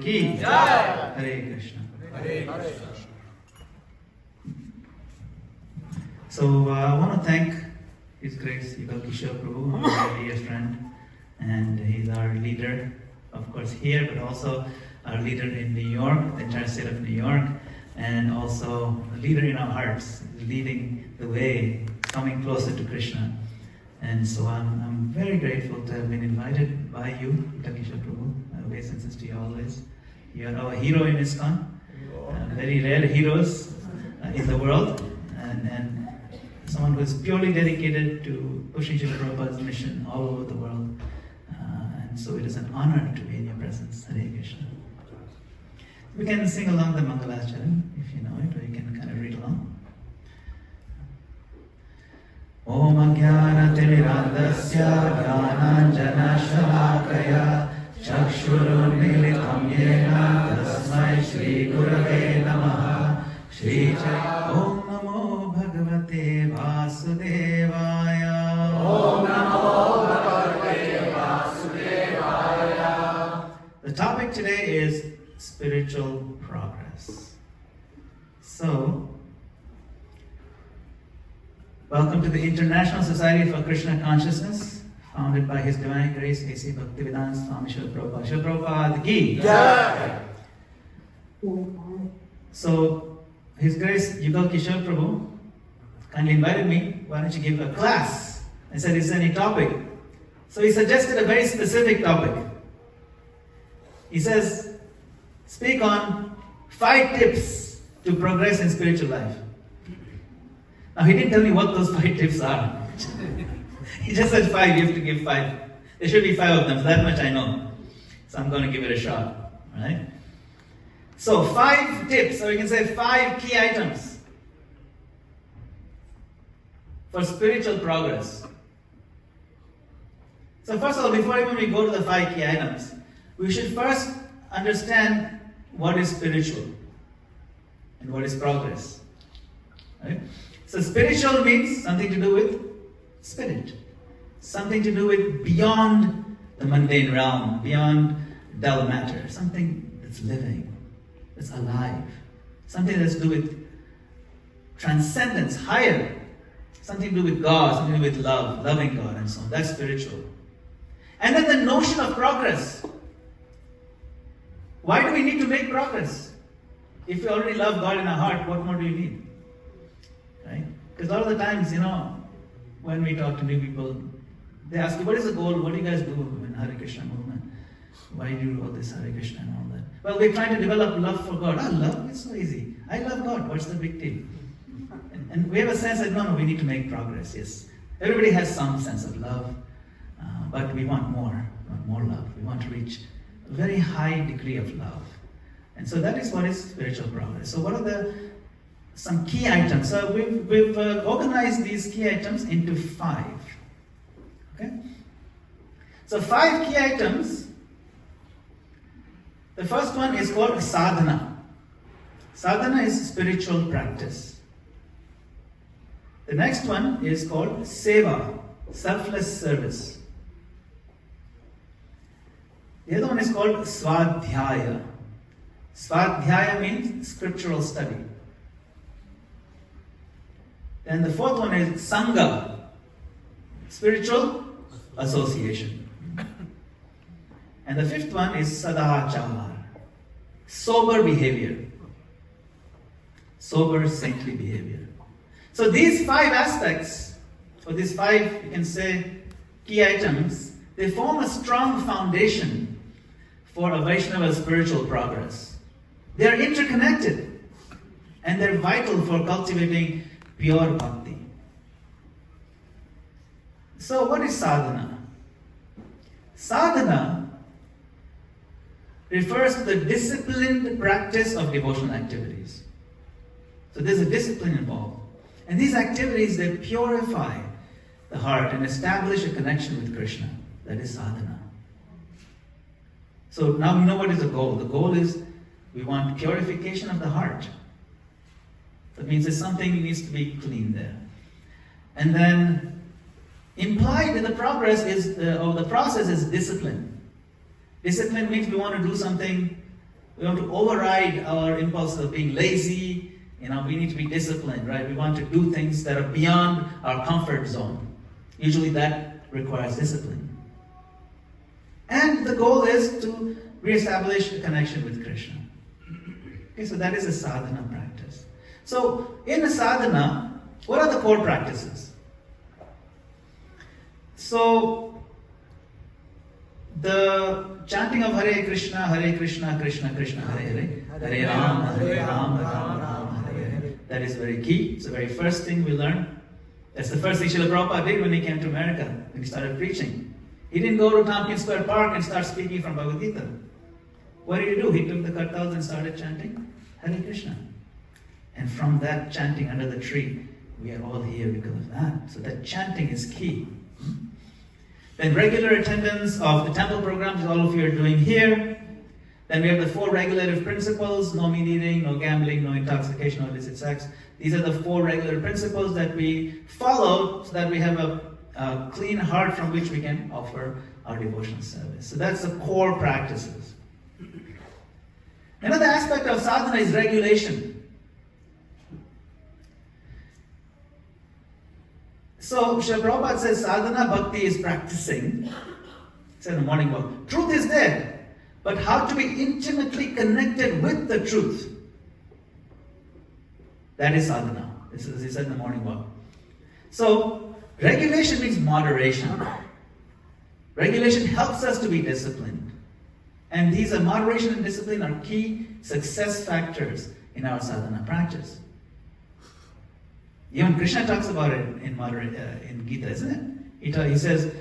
ki Jai. Hare Krishna. Hare Krishna. So I want to thank His Grace ISKCON Prabhu, my dear friend, and he's our leader, of course here, but also our leader in New York, the entire state of New York, and also a leader in our hearts, leading the way, coming closer to Krishna. And so I'm very grateful to have been invited by you, ISKCON Prabhu. I always insist to you always. You are our hero in ISKCON. Very rare heroes in the world, and someone who is purely dedicated to pushing Srila Prabhupada's mission all over the world. And so it is an honor to be in your presence. Hare Krishna. We can sing along the Mangalacharan, if you know it, or you can kind of read along. Om Ajnana Timirandasya Jnananjana Shalakaya Chakshurunmilitam Yena Tasmai Shri Gurave Namaha Shri Chai Om Namo Bhagavate Vasudevaya Om Namo Bhagavate Vasudevaya. The topic today is spiritual progress. So, welcome to the International Society for Krishna Consciousness, founded by His Divine Grace A.C. Bhaktivedanta Swami Srila Prabhupada. Srila Prabhupada ki Jai. So, His Grace ISKCON Prabhu kindly invited me, why don't you give a class? I said, is there any topic? So he suggested a very specific topic. He says, speak on 5 tips to progress in spiritual life. Now he didn't tell me what those 5 tips are. He just said 5, you have to give 5. There should be 5 of them, so that much I know. So I'm going to give it a shot. Right? So 5 tips, or you can say 5 key items for spiritual progress. So first of all, before even we go to the 5 key items, we should first understand what is spiritual and what is progress. Right? So spiritual means something to do with spirit. Something to do with beyond the mundane realm, beyond dull matter. Something that's living, that's alive. Something that's to do with transcendence, higher. Something to do with God, something to do with love, loving God and so on. That's spiritual. And then the notion of progress. Why do we need to make progress? If we already love God in our heart, what more do you need? Right? Because a lot of the times, when we talk to new people, they ask you, what is the goal? What do you guys do in Hare Krishna movement? Why do you do all this Hare Krishna and all that? Well, we're trying to develop love for God. Love? It's so easy. I love God. What's the big deal? And we have a sense that, no, we need to make progress. Yes. Everybody has some sense of love, but we want more. We want more love. We want to reach a very high degree of love. And so that is what is spiritual progress. So what are some key items? So we've organized these key items into 5. Okay? So 5 key items. The first one is called sadhana. Sadhana is spiritual practice. The next one is called seva, selfless service. The other one is called swadhyaya. Swadhyaya means scriptural study. Then the fourth one is sangha, spiritual association. And the fifth one is sadachara, sober behavior. Sober, saintly behavior. So these 5 aspects, or these 5, you can say, key items, they form a strong foundation for a Vaishnava spiritual progress. They are interconnected, and they're vital for cultivating pure bhakti. So what is sadhana? Sadhana refers to the disciplined practice of devotional activities. So there's a discipline involved. And these activities, they purify the heart and establish a connection with Krishna. That is sadhana. So now we know what is the goal. The goal is we want purification of the heart. That means that something needs to be clean there. And then implied in the progress is, or the process is discipline. Discipline means we want to do something We want to override our impulse of being lazy. We need to be disciplined, right? We want to do things that are beyond our comfort zone. Usually that requires discipline. And the goal is to reestablish a connection with Krishna. Okay, so that is a sadhana practice. So in a sadhana, what are the core practices? So the chanting of Hare Krishna, Krishna Krishna, Hare Hare, Hare Rama, Rama Rama, Hare Hare. That is very key. It's the very first thing we learn. That's the first thing Srila Prabhupada did when he came to America, when he started preaching. He didn't go to Tompkins Square Park and start speaking from Bhagavad Gita. What did he do? He took the kartals and started chanting Hare Krishna. And from that chanting under the tree, we are all here because of that. So that chanting is key. Then regular attendance of the temple programs, all of you are doing here. Then we have the 4 regulative principles: no meat eating, no gambling, no intoxication, no illicit sex. These are the 4 regular principles that we follow so that we have a clean heart from which we can offer our devotional service. So that's the core practices. Another aspect of sadhana is regulation. So Srila Prabhupada says sadhana bhakti is practicing. It's in the morning walk. Truth is there, but how to be intimately connected with the truth. That is sadhana. This is, he said, in the morning walk. So regulation means moderation. Regulation helps us to be disciplined. And these are moderation and discipline are key success factors in our sadhana practice. Even Krishna talks about it in Gita, isn't it? He says,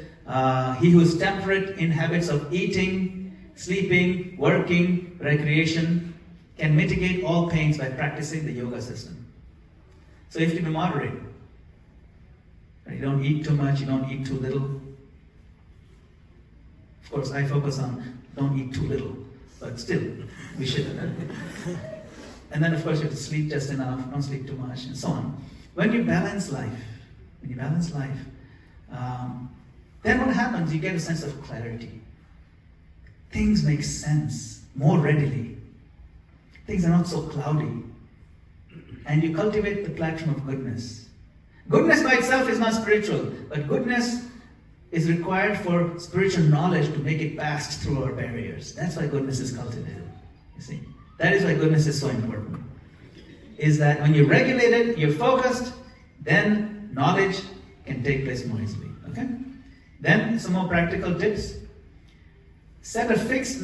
he who is temperate in habits of eating, sleeping, working, recreation, can mitigate all pains by practicing the yoga system. So you have to be moderate. You don't eat too much, you don't eat too little. Of course, I focus on don't eat too little, but still, we should. And then, of course, you have to sleep just enough, don't sleep too much, and so on. When you balance life, then what happens? You get a sense of clarity. Things make sense more readily. Things are not so cloudy. And you cultivate the platform of goodness. Goodness by itself is not spiritual, but goodness is required for spiritual knowledge to make it past through our barriers. That's why goodness is cultivated. You see? That is why goodness is so important. Is that when you're regulated, you're focused, then knowledge can take place more easily. Okay? Then some more practical tips. Set a fixed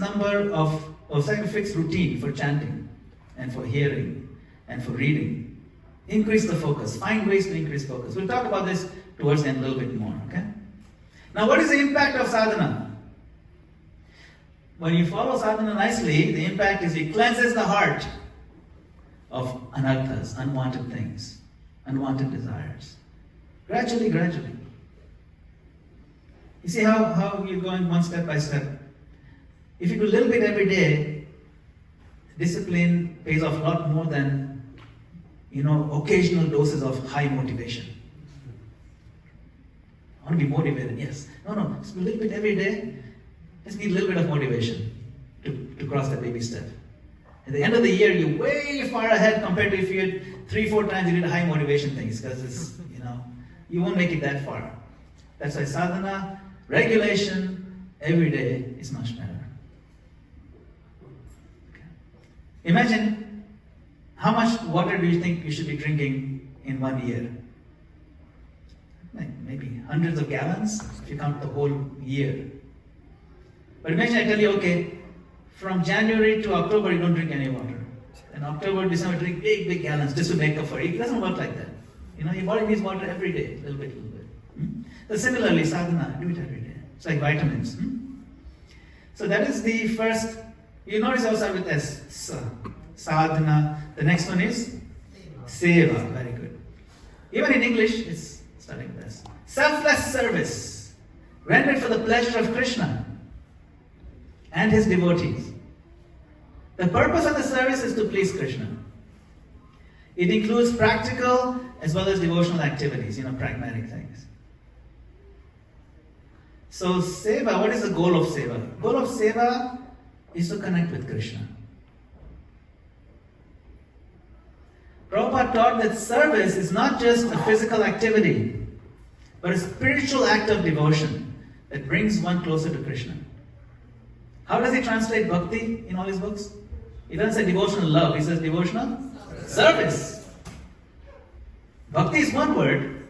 routine for chanting and for hearing and for reading. Increase the focus. Find ways to increase focus. We'll talk about this towards the end a little bit more. Okay? Now, what is the impact of sadhana? When you follow sadhana nicely, the impact is it cleanses the heart of anarthas, unwanted things, unwanted desires. Gradually. You see how you're going one step by step. If you do a little bit every day, discipline pays off a lot more than, occasional doses of high motivation. I want to be motivated, yes. No, just a little bit every day. Just need a little bit of motivation to cross that baby step. At the end of the year, you're way far ahead compared to if you had 3-4 times you did high motivation things, because it's, you won't make it that far. That's why sadhana, regulation, every day is much better. Okay. Imagine how much water do you think you should be drinking in 1 year? Like maybe hundreds of gallons if you count the whole year. But imagine I tell you, okay, from January to October you don't drink any water. And October, December, drink big gallons just to make up for it. It doesn't work like that. Your body needs water every day, a little bit. So similarly, sadhana, do it every day. It's like vitamins. So that is the first. You notice I start with S. Sadhana. The next one is seva. Very good. Even in English, it's starting with S. Selfless service, rendered for the pleasure of Krishna and his devotees. The purpose of the service is to please Krishna. It includes practical as well as devotional activities, pragmatic things. So seva, what is the goal of seva? The goal of seva is to connect with Krishna. Prabhupada taught that service is not just a physical activity, but a spiritual act of devotion that brings one closer to Krishna. How does he translate bhakti in all his books? He doesn't say devotional love, he says devotional service. Bhakti is one word,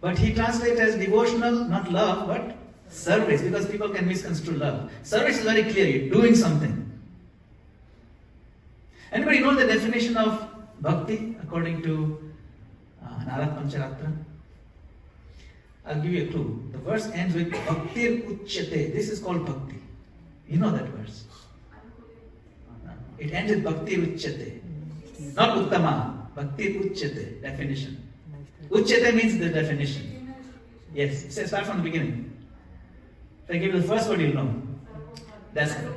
but he translates as devotional, not love, but service, because people can misconstrue love. Service is very clear, you're doing something. Anybody know the definition of bhakti according to Narad Pancharatra? I'll give you a clue. The verse ends with bhaktir uchyate. This is called bhakti. You know that verse. It ends with bhaktir uchyate. Not uttama. Bhaktir uchyate. Definition. Uchyate means the definition. Yes. It says start from the beginning. If I give you the first word, you'll know. That's it.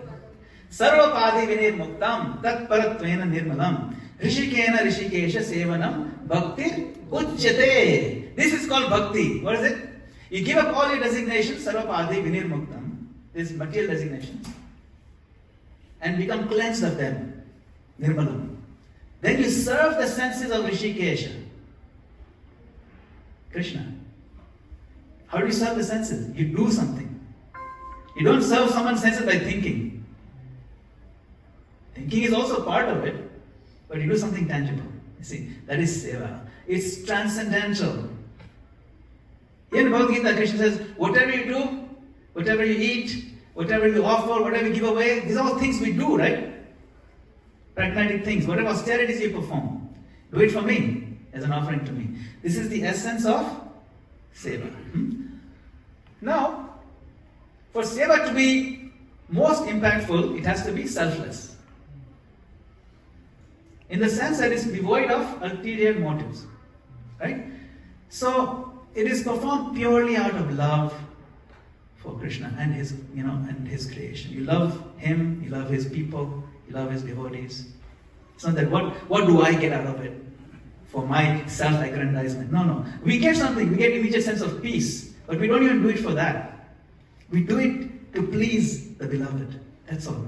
Sarvapadi vinir muktam tat paratvena nirmalam rishikena rishikesha sevanam bhaktir uchyate. This is called bhakti. What is it? You give up all your designations, sarvapadi vinir muktam, this material designations, and become cleansed of them, nirmalam. Then you serve the senses of rishikesha, Krishna. How do you serve the senses? You do something. You don't serve someone's senses by thinking. Thinking is also part of it, but you do something tangible. You see, that is seva. It's transcendental. In Bhagavad Gita, Krishna says, whatever you do, whatever you eat, whatever you offer, whatever you give away, these are all things we do, right? Pragmatic things. Whatever austerities you perform, do it for me, as an offering to me. This is the essence of seva. Now, for seva to be most impactful, it has to be selfless. In the sense that it's devoid of ulterior motives. Right? So it is performed purely out of love for Krishna and his, and his creation. You love him, you love his people, you love his devotees. It's not that what do I get out of it for my self-aggrandizement. No. We get something, we get immediate sense of peace, but we don't even do it for that. We do it to please the beloved. That's all.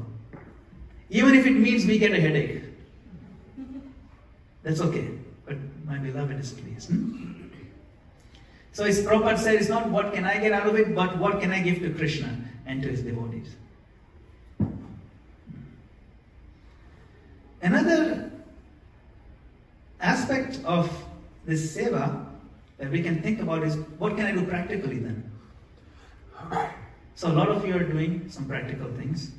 Even if it means we get a headache. That's okay, but my beloved is pleased. So as Prabhupada said, it's not what can I get out of it, but what can I give to Krishna and to his devotees. Another aspect of this seva that we can think about is, what can I do practically then? So a lot of you are doing some practical things.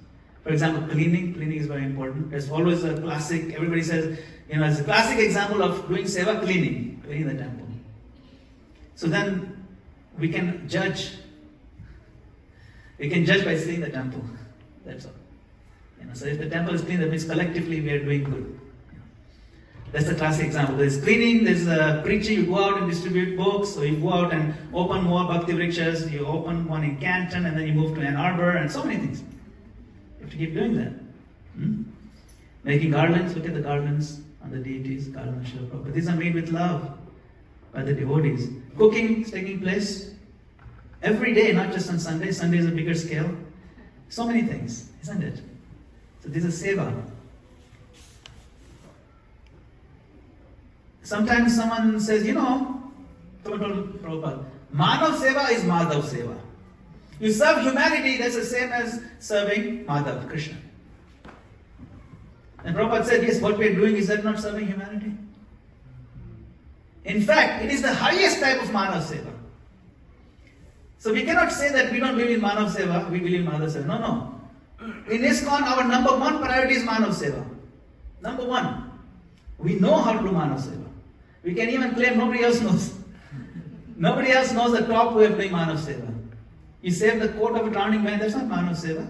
For example, cleaning. Cleaning is very important. There's always a classic, everybody says, it's a classic example of doing seva, cleaning the temple. So then we can judge. We can judge by seeing the temple. That's all. So if the temple is clean, that means collectively we are doing good. That's the classic example. There's cleaning, there's preaching, you go out and distribute books, so you go out and open more bhakti vrikshas, you open one in Canton, and then you move to Ann Arbor, and so many things. You have to keep doing that. Making garlands, look at the garlands on the deities, garlands of Srila Prabhupada. These are made with love by the devotees. Cooking is taking place every day, not just on Sunday. Sunday is a bigger scale. So many things, isn't it? So this is seva. Sometimes someone says, someone told Prabhupada, Manav seva is Madhav seva. You serve humanity, that's the same as serving Madhav, Krishna. And Prabhupada said, yes, what we are doing, is that not serving humanity? In fact, it is the highest type of Manav seva. So we cannot say that we don't believe in Manav seva, we believe in Madhav seva. No. In ISKCON, our number one priority is Manav seva. Number one. We know how to do Manav seva. We can even claim nobody else knows. Nobody else knows the top way of doing Manav seva. You save the coat of a drowning man, that's not Manav seva.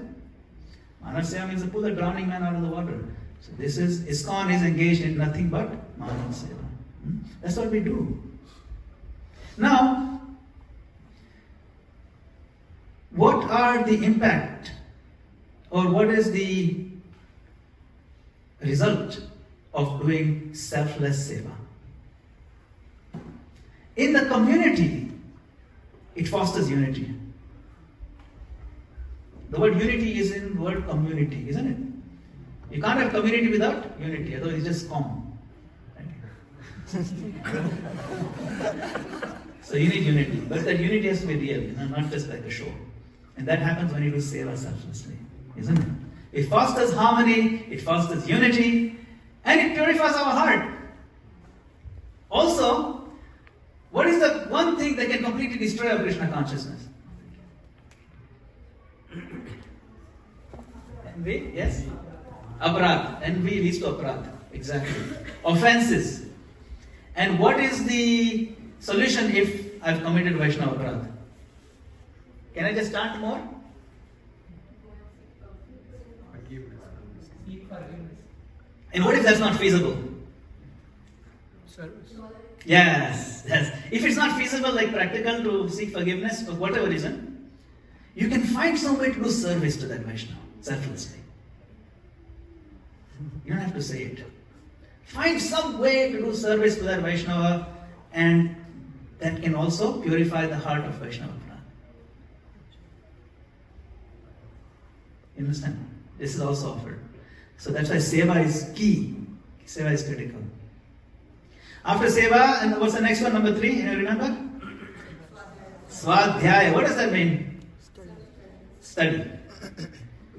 Manav seva means to pull the drowning man out of the water. So this is, ISKCON is engaged in nothing but Manav seva. That's what we do. Now, what are the impact or what is the result of doing selfless seva? In the community, it fosters unity. The word unity is in the word community, isn't it? You can't have community without unity, otherwise it's just common. So you need unity, but that unity has to be real, not just like a show. And that happens when you do seva selflessly, isn't it? It fosters harmony, it fosters unity, and it purifies our heart. Also, what is the one thing that can completely destroy our Krishna consciousness? Envy? Yes? Aparadh. Envy leads to aparadh. Exactly. Offenses. And what is the solution if I've committed Vaishnava aparadh? Can I just start more? And what if that's not feasible? Service. Yes. If it's not feasible, like practical to seek forgiveness for whatever reason, you can find some way to do service to that Vaishnava, selflessly. You don't have to say it. Find some way to do service to that Vaishnava, and that can also purify the heart of Vaishnava. You understand? This is also offered. So that's why seva is key. Seva is critical. After seva, and what's the next one? Number 3, you remember? Swadhyaya. What does that mean? Study.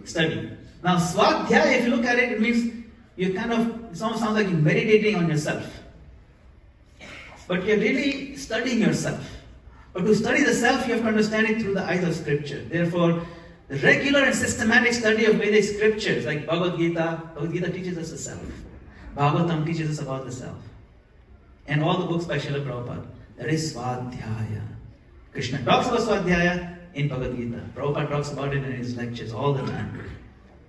Study. Now, swadhyaya, if you look at it, it means you kind of, it almost sounds like you're meditating on yourself. But you're really studying yourself. But to study the self, you have to understand it through the eyes of scripture. Therefore, the regular and systematic study of Vedic scriptures, like Bhagavad Gita teaches us the self. Bhagavatam teaches us about the self. And all the books by Srila Prabhupada, that is Swadhyaya. Krishna talks about Swadhyaya in Bhagavad Gita. Prabhupada talks about it in his lectures all the time.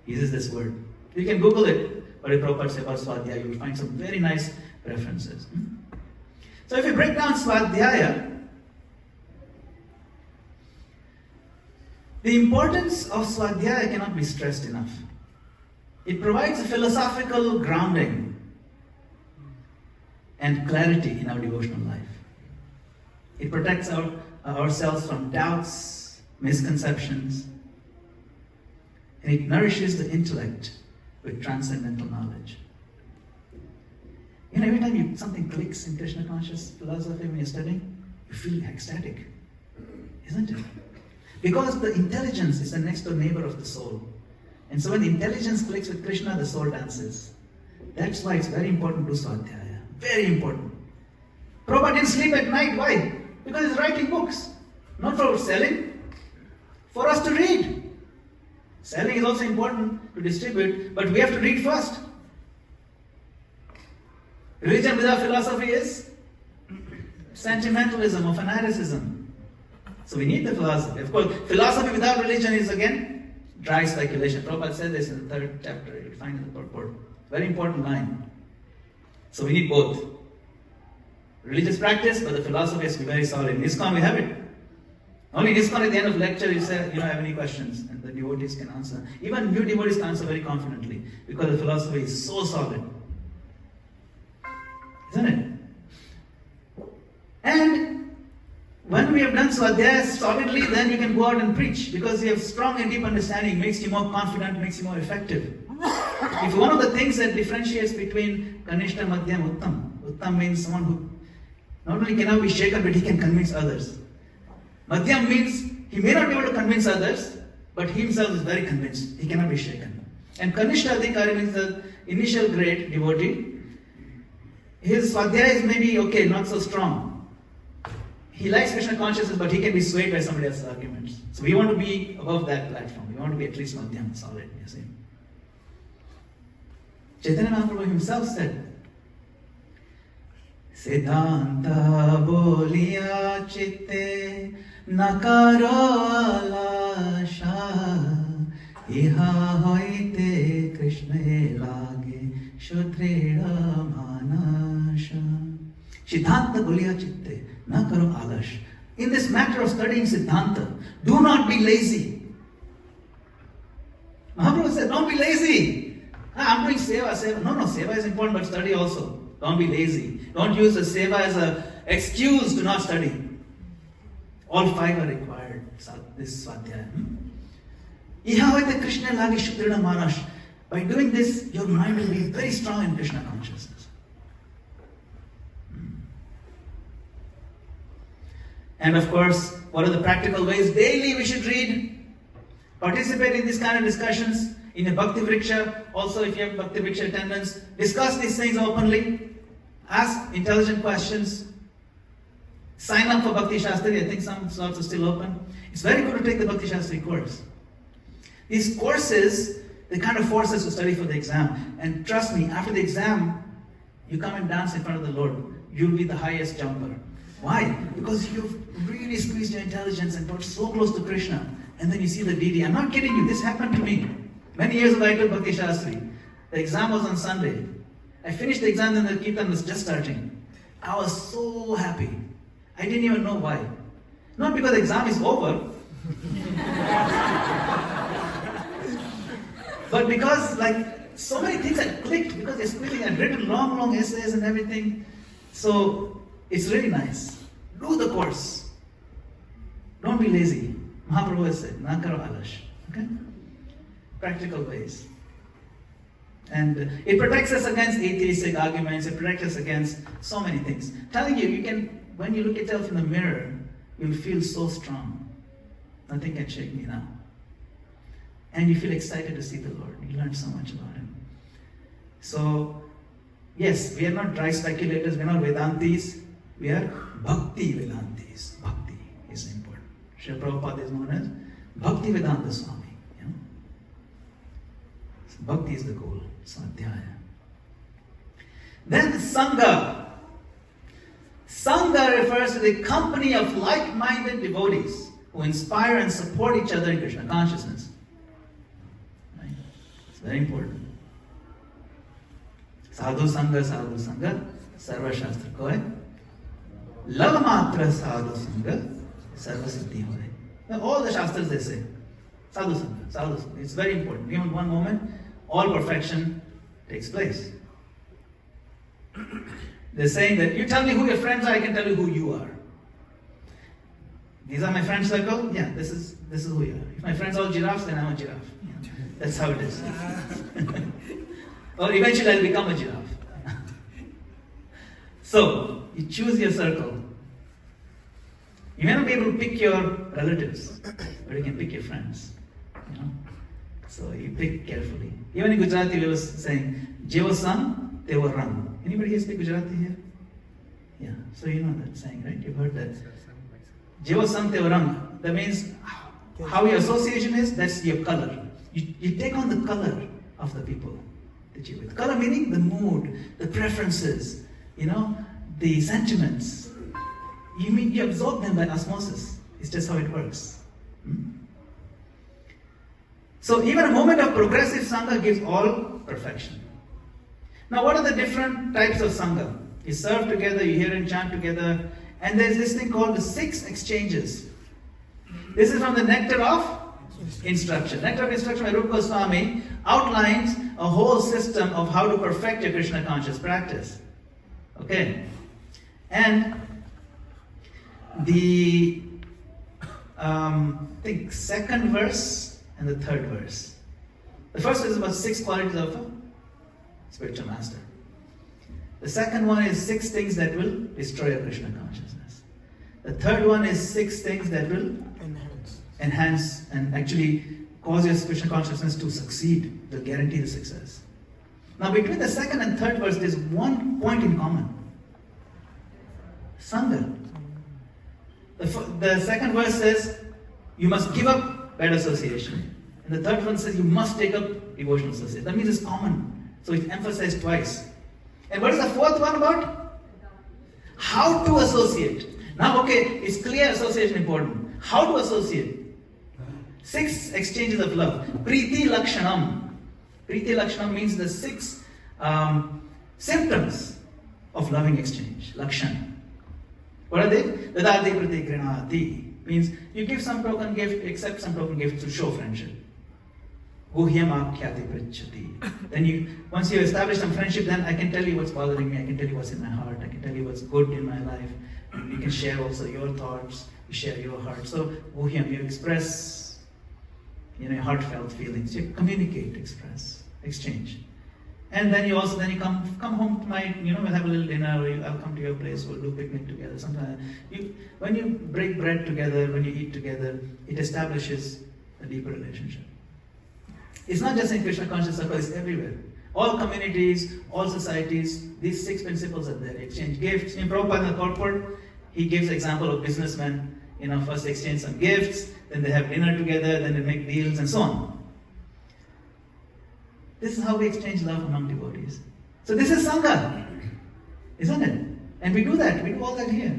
He uses this word. You can Google it, what did Prabhupada say about Swadhyaya? You will find some very nice references. So if you break down Swadhyaya, the importance of Swadhyaya cannot be stressed enough. It provides a philosophical grounding and clarity in our devotional life. It protects ourselves from doubts, misconceptions, and it nourishes the intellect with transcendental knowledge. Every time something clicks in Krishna conscious philosophy when you're studying, you feel ecstatic, isn't it? Because the intelligence is the next door neighbor of the soul. And so when the intelligence clicks with Krishna, the soul dances. That's why it's very important to do Swadhyaya. Very important. Prabhupada didn't sleep at night. Why? Because he's writing books. Not for selling, for us to read. Selling is also important to distribute, but we have to read first. Religion without philosophy is sentimentalism or fanaticism. So we need the philosophy. Of course, philosophy without religion is again dry speculation. Prabhupada said this in the 3rd chapter. You'll find in the purport. Very important line. So we need both. Religious practice, but the philosophy has to be very solid. In ISKCON we have it. Only in ISKCON at the end of lecture you say, you don't have any questions, and the devotees can answer. Even new devotees can answer very confidently, because the philosophy is so solid. Isn't it? And when we have done Swadhyaya solidly, then you can go out and preach, because you have strong and deep understanding, makes you more confident, makes you more effective. If one of the things that differentiates between Kanishta, Madhyam, Uttam means someone who not only cannot be shaken, but he can convince others. Madhyam means he may not be able to convince others, but he himself is very convinced. He cannot be shaken. And Kanishta Adhikari means the initial grade devotee. His Swadhyaya is maybe okay, not so strong. He likes Krishna consciousness, but he can be swayed by somebody else's arguments. So we want to be above that platform. We want to be at least Madhyam, solid, you see. Chaitanya Mahaprabhu himself said, Siddhanta boliya chitte nakaro alasha iha hoite Krishna lage shudreda manasha. Siddhanta boliya chitte nakaro alash. In this matter of studying Siddhanta, do not be lazy. Mahaprabhu said, don't be lazy. I'm doing seva. No, seva is important, but study also. Don't be lazy. Don't use the seva as an excuse to not study. All 5 are required. This Swadhyaya. Ihavate Krishna lagi shuddrida manash. By doing this, your mind will be very strong in Krishna consciousness. And of course, what are the practical ways? Daily we should read. Participate in these kind of discussions. In a Bhakti Vriksha, also if you have Bhakti Vriksha attendance, discuss these things openly. Ask intelligent questions. Sign up for Bhakti Shastri. I think some slots are still open. It's very good to take the Bhakti Shastri course. These courses, they kind of force us to study for the exam. And trust me, after the exam, you come and dance in front of the Lord. You'll be the highest jumper. Why? Because you've really squeezed your intelligence and got so close to Krishna. And then you see the deity. I'm not kidding you. This happened to me. Many years ago I took Bhakti Shastri. The exam was on Sunday. I finished the exam and the Kirtan was just starting. I was so happy. I didn't even know why. Not because the exam is over. But because so many things had clicked because they're squeezing. I'd written long essays and everything. So it's really nice. Do the course. Don't be lazy. Mahaprabhu has said, na karo alash. Okay? Practical ways. And it protects us against atheistic arguments. It protects us against so many things. Telling you, when you look at yourself in the mirror, you'll feel so strong. Nothing can shake me now. And you feel excited to see the Lord. You learn so much about Him. So, yes, we are not dry speculators. We are not Vedantis. We are Bhakti Vedantis. Bhakti is important. Srila Prabhupada is known as Bhakti Vedanta Swami. You know? So Bhakti is the goal. Swadhyaya. Then Sangha. Sangha refers to the company of like-minded devotees who inspire and support each other in Krishna consciousness. Right? It's very important. Sadhu Sangha, Sarva Shastra ko hai. Lav Matra Sadhu Sangha, Sarva Siddhi ho hai. All the Shastras they say, Sadhu Sangha. It's very important. Beyond one moment, all perfection takes place. They're saying that you tell me who your friends are, I can tell you who you are. These are my friend circle. Yeah, this is who you are. If my friends are all giraffes, then I'm a giraffe. Yeah, that's how it is. Or eventually I'll become a giraffe. So you choose your circle. You may not be able to pick your relatives, but you can pick your friends. You know. So you pick carefully. Even in Gujarati, we were saying, "Jevo sang, tevo rang." Anybody here speak Gujarati here? Yeah. So you know that saying, right? You've heard that. Jevo sang, tevo rang. That means how your association is. That's your color. You take on the color of the people that you're with. Color meaning the mood, the preferences, the sentiments. You absorb them by osmosis. It's just how it works. So even a moment of progressive Sangha gives all perfection. Now what are the different types of Sangha? You serve together, you hear and chant together, and there's this thing called the 6 exchanges. This is from the Nectar of Instruction. Nectar of Instruction by Rupa Goswami outlines a whole system of how to perfect your Krishna conscious practice. Okay? And the second verse and the third verse. The first is about 6 qualities of a spiritual master. The second one is 6 things that will destroy your Krishna consciousness. The third one is 6 things that will enhance and actually cause your Krishna consciousness to succeed. They'll guarantee the success. Now between the second and third verse, there's one point in common. Sangha. The second verse says, you must give up bad association. And the third one says, you must take up devotional association. That means it's common. So it's emphasized twice. And what is the fourth one about? How to associate. Now, okay, it's clear association important. How to associate? 6 exchanges of love. Priti Lakshanam. Priti Lakshanam means the 6 symptoms of loving exchange. Lakshan. What are they? Dadati Prati Grinati. Means you give some token gift, accept some token gift to show friendship. Guhyam Akhyati Prichati. Then once you establish some friendship, then I can tell you what's bothering me, I can tell you what's in my heart, I can tell you what's good in my life. And you can share also your thoughts, you share your heart. So Guhyam, you express your heartfelt feelings. You communicate, express, exchange. And then you come home to my, we'll have a little dinner, or I'll come to your place, we'll do picnic together. Sometimes when you break bread together, when you eat together, it establishes a deeper relationship. It's not just in Krishna conscious circle, it's everywhere. All communities, all societies, these 6 principles are there. Exchange gifts. In Prabhupada in the corporate, he gives example of businessmen, first exchange some gifts, then they have dinner together, then they make deals and so on. This is how we exchange love among devotees. So this is Sangha, isn't it? And we do that, we do all that here.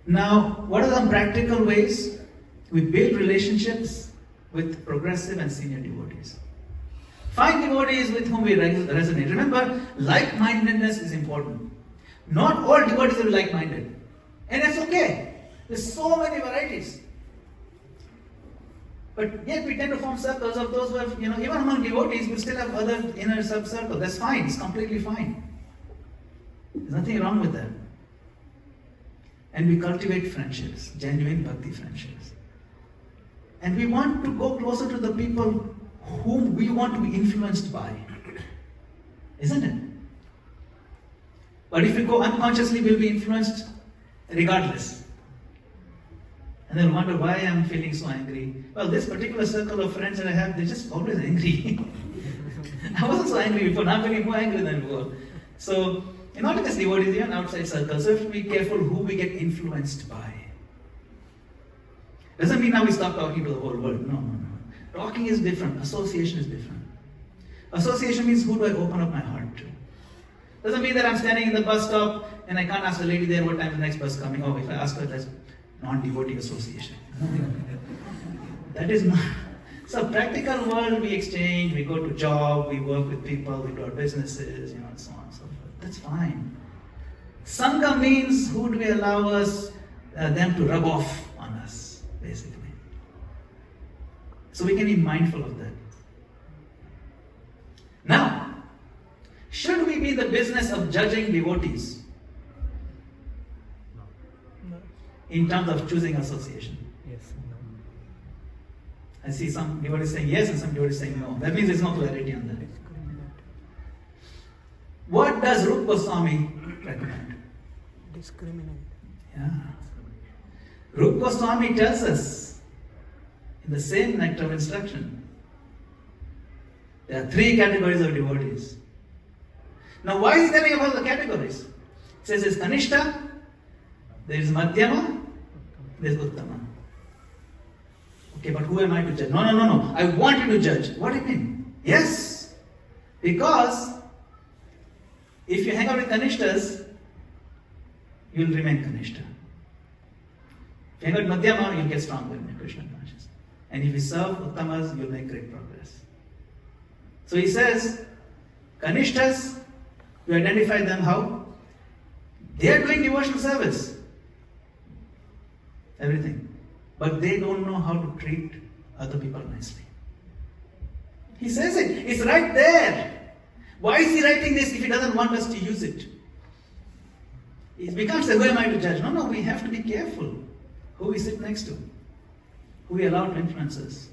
Now, what are some practical ways we build relationships with progressive and senior devotees? Find devotees with whom we resonate. Remember, like-mindedness is important. Not all devotees are like-minded. And that's okay. There's so many varieties. But yet we tend to form circles of those who have, even among devotees, we still have other inner sub-circles. That's fine. It's completely fine. There's nothing wrong with that. And we cultivate friendships, genuine bhakti friendships. And we want to go closer to the people whom we want to be influenced by. Isn't it? But if we go unconsciously, we'll be influenced regardless. And then wonder why I'm feeling so angry. Well, this particular circle of friends that I have, they're just always angry. I wasn't so angry before, now I'm feeling more angry than before. So, not just devotees, even outside circles, so we have to be careful who we get influenced by. Doesn't mean now we stop talking to the whole world. No. Talking is different. Association is different. Association means who do I open up my heart to? Doesn't mean that I'm standing in the bus stop and I can't ask the lady there what time the next bus is coming. Oh, if I ask her, that's non-devotee association. That is not. So practical world, we exchange, we go to job, we work with people, we do our businesses, and so on and so forth. That's fine. Sangha means who do we allow them to rub off on us, basically. So we can be mindful of that. Now, should we be in the business of judging devotees? No. In terms of choosing association? Yes. No. I see some devotees saying yes and some devotees saying no. That means there's no clarity on that. What does Rupa Goswami recommend? Discriminate. Yeah. Rupa Goswami tells us in the same nectar of instruction, there are 3 categories of devotees. Now, why is he telling about the categories? It says there's Kanishta, there is Madhyama, there is Uttama. Okay, but who am I to judge? No. I want you to judge. What do you mean? Yes, because if you hang out with Kanishtas, you will remain Kanishta. If you hang out with Madhyama, you'll get stronger in your Krishna consciousness. And if you serve Uttamas, you'll make great progress. So he says, Kanishtas, you identify them how? They are doing devotional service. Everything. But they don't know how to treat other people nicely. He says it. It's right there. Why is he writing this if he doesn't want us to use it? It becomes who am I to judge? No, we have to be careful who we sit next to, who we allow to influence us.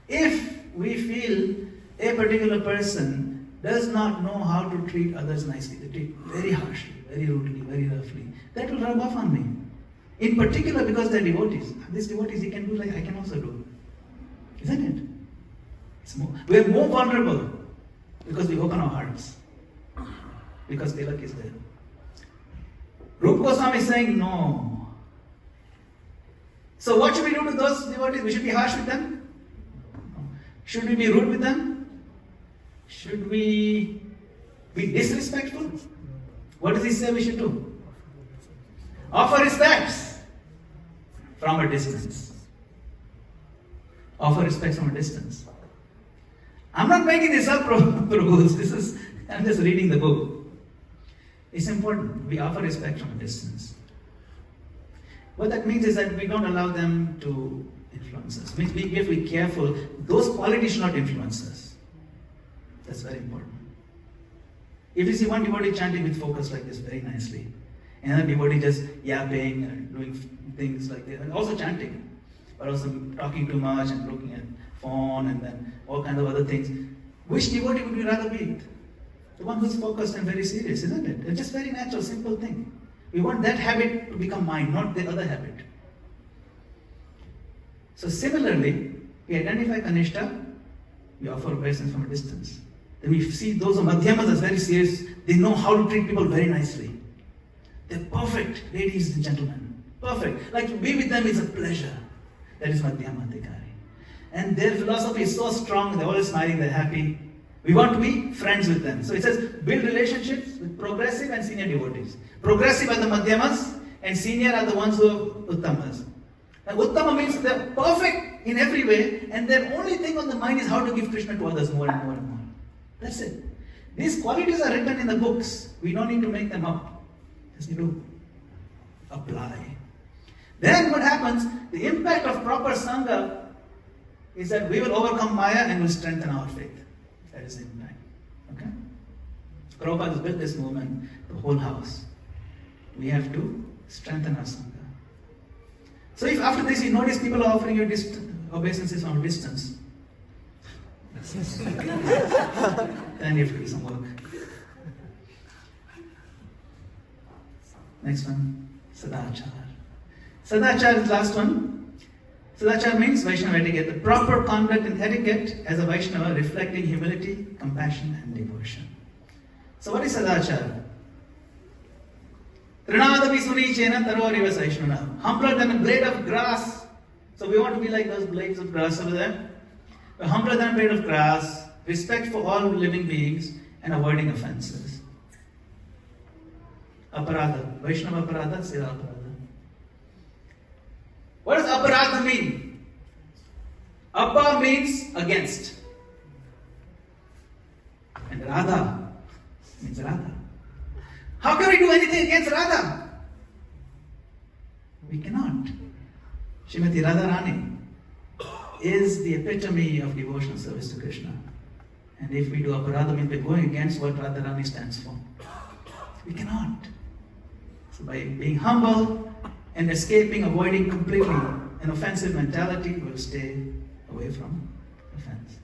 If we feel a particular person does not know how to treat others nicely, they treat very harshly, very rudely, very roughly, that will rub off on me. In particular because they're devotees. These devotees he can do like I can also do. Isn't it? We're more vulnerable because we open our hearts. Because Tilak is there. Rupa Goswami is saying no. So what should we do to those devotees? We should be harsh with them? Should we be rude with them? Should we be disrespectful? What does he say we should do? Offer respects from a distance. Offer respects from a distance. I'm not making this up, Prabhu. I'm just reading the book. It's important. We offer respect from a distance. What that means is that we don't allow them to influence us. It means we have to be careful. Those qualities should not influence us. That's very important. If you see one devotee chanting with focus like this very nicely, another devotee just yapping and doing things like this, and also chanting, but also talking too much and looking at phone and then all kinds of other things, Which devotee would you rather be with? The one who's focused and very serious, isn't it? It's just very natural, simple thing. We want that habit to become mine, not the other habit. So similarly, we identify Kanishta, we offer obeisance from a distance. Then we see those who are Madhyamas as very serious, they know how to treat people very nicely. They're perfect, ladies and gentlemen. Perfect. Like to be with them is a pleasure. That is Madhyama Adhikari. And their philosophy is so strong, they're always smiling, they're happy. We want to be friends with them. So it says, build relationships with progressive and senior devotees. Progressive are the Madhyamas, and senior are the ones who are Uttamas. And Uttama means they're perfect in every way, and their only thing on the mind is how to give Krishna to others more and more and more. That's it. These qualities are written in the books. We don't need to make them up. Just need to apply. Then what happens, the impact of proper Sangha is that we will overcome Maya and will strengthen our faith. That is the impact. Okay? Prabhupada has built this movement, the whole house. We have to strengthen our Sangha. So if after this you notice people are offering you obeisances from a distance, then you have to do some work. Next one, Sadachar. Sadachar is the last one. Sadachar means Vaishnava etiquette, the proper conduct and etiquette as a Vaishnava reflecting humility, compassion and devotion. So what is Sadachar? Trinadapi sunichena taroriva saishnuna. Humbler than a blade of grass. So we want to be like those blades of grass over there. We're humbler than a blade of grass, respect for all living beings, and avoiding offenses. Aparadha. Vaishnava aparadha, Sila aparadha. What does aparadha mean? Apa means against. And Radha means Radha. How can we do anything against Radha? We cannot. Srimati Radharani is the epitome of devotional service to Krishna. And if we do aparadha, means we're going against what Radharani stands for. We cannot. So by being humble and escaping, avoiding completely an offensive mentality, we'll stay away from offense.